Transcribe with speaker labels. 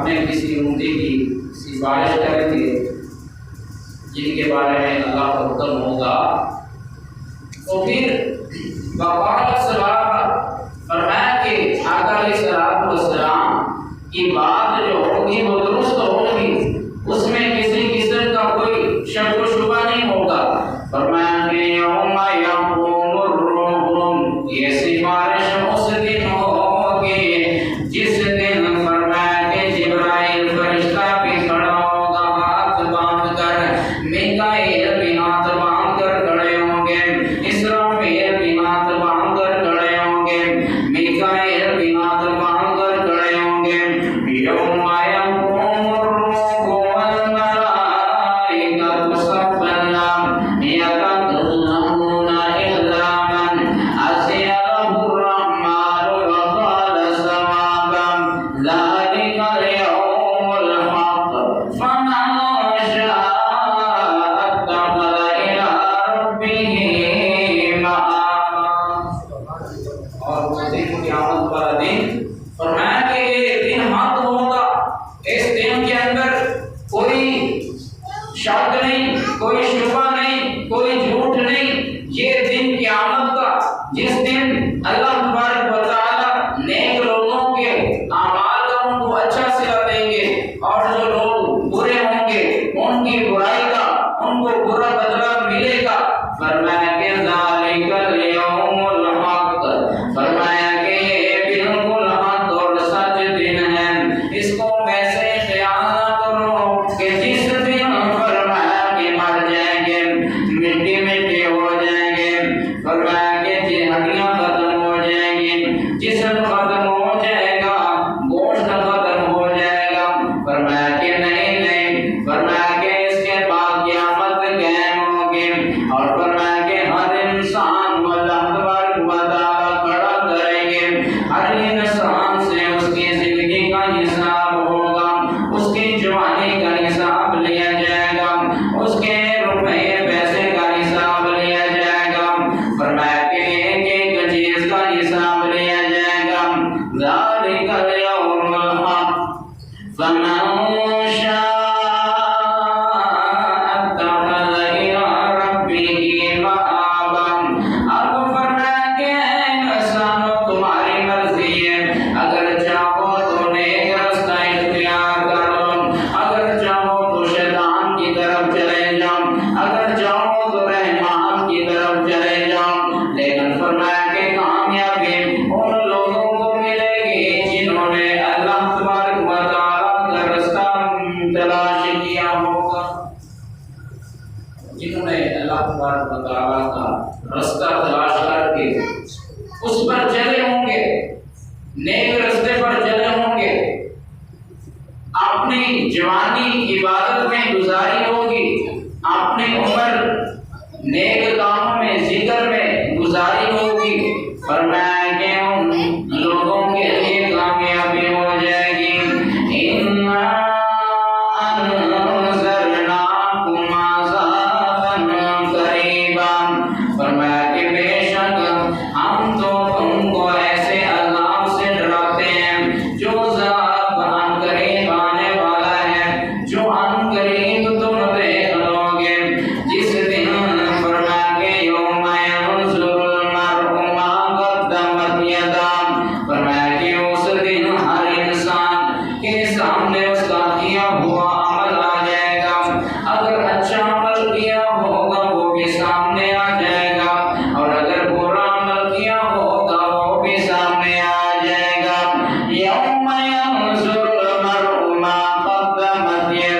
Speaker 1: اپنے کسی امتی کی سفارش کریں گے جن کے بارے میں اللہ کا حکم ہوگا، تو پھر وقال الصحابہ فرمایا کہ آقا علیہ الصلوۃ والسلام کی بات جو ہوگی وہ درست ہوگی، اس میں کسی قسم کا کوئی شک و شبہ نہیں ہوگا۔ فرمایا کہ یوم یقوم الروح، یہ سفارش اس دن ہوگی جس دن فرمایا کہ جبرائیل فرشتہ بھی کھڑا ہوگا ہاتھ باندھ کر، میکائیل بھی ہاتھ باندھ کر کھڑے ہوں گے، اسرافیل بھی ہاتھ باندھ کر کھڑے ہوں گے، میکائیل بھی ہاتھ باندھ کر کھڑے ہوں گے۔ یوم یقوم الروح والملائکۃ صفا یتکلمون الا من اذن له الرحمن وقال صوابا، ذلك اليوم الحق فمن شاء اتخذ الى ربه مآبا۔ اور وہ دن قیامت والا دن، فرمایا کہ یہ دن حق ہوگا، اس دن کے اندر کوئی شک نہیں، کوئی شبہ نہیں، کوئی جھوٹ نہیں۔ یہ دن قیامت کا، جس دن اللہ تبارک و تعالی نیک لوگوں کے اعمال کا ان کو اچھا صلہ دیں گے، اور جو لوگ برے ہوں گے ان کی برائی کا ان کو برا بدلہ ملے گا۔ فرمایا کہ ذالک الیوم الحق، فرمایا کہ یہ بالکل حق اور سچ دن ہے، اس کو ویسے خیال نہ کرو کہ جس دن فرمایا کہ مر جائیں گے، مٹی مٹی ہو جائیں گے، فرمایا کہ ہڈیاں ختم ہو جائیں گی، جسم ختم ہو جائے گا، گوشت ختم ہو جائے گا۔ فرمایا کہ نہیں نہیں، فرمایا کہ اس کے بعد قیامت قائم ہوگی، اور فرمایا کہ ہر انسان اللہ تبارک و تعالی کھڑا کریں گے، ہر انسان سے اس کی زندگی کا حساب ہوگا، اس کی جوانی کا حساب لیا جائے گا، اس کے روپے پیسے کا حساب لیا جائے گا، فرمایا کہ ایک ایک چیز کا حساب لیا جائے گا۔ ذالک الیوم الحق فمن شاء اتخذ الی ربہ مآبا۔ اب فرمایا کہ اے انسانو تمہاری مرضی ہے، اگر چاہو تو نیک راستہ اختیار کر لو، اگر چاہو تو شیطان کی طرف چلے جاؤ، اگر چاہو تو رحمان کی طرف چلے جاؤ، لیکن فرمایا کہ کامیابی ان لوگوں کو ملے گی جنہوں نے اللہ تبارک و تعالی کا راستہ تلاش کیا ہوگا، جنہوں نے اللہ تبارک و تعالی کا راستہ تلاش کر کے اس پر چلے ہوں گے، نیک راستے پر چلے ہوں گے، اپنی جوانی عبادت میں گزاری ہوگی، اپنی عمر نیک کاموں میں ذکر میں گزاری ہوگی، فرمایا کہ ان لوگوں کے لیے کامیابی ہو جائے گی۔ اِنَّا أَنذَرْنَاكُمْ عَذَابًا قَرِيبًا، فرمایا کہ بے شک ہم تو تم کو ایسے عذاب سے ڈراتے ہیں جو عذاب ان قریب آنے والا ہے، جو ان قریب تم دیکھ لو گے، جس دن فرمایا کہ یوم ينظر المرء ما قدمت یداه، فرمایا کہ اس دن ہر انسان کے سامنے اس کا کیا ہوا عمل آ جائے گا، اگر اچھا عمل کیا ہوگا وہ بھی سامنے آ جائے گا، اور اگر برا عمل کیا ہوگا وہ بھی سامنے آ جائے گا۔ یوم ينظر المرء ما قدمت یداه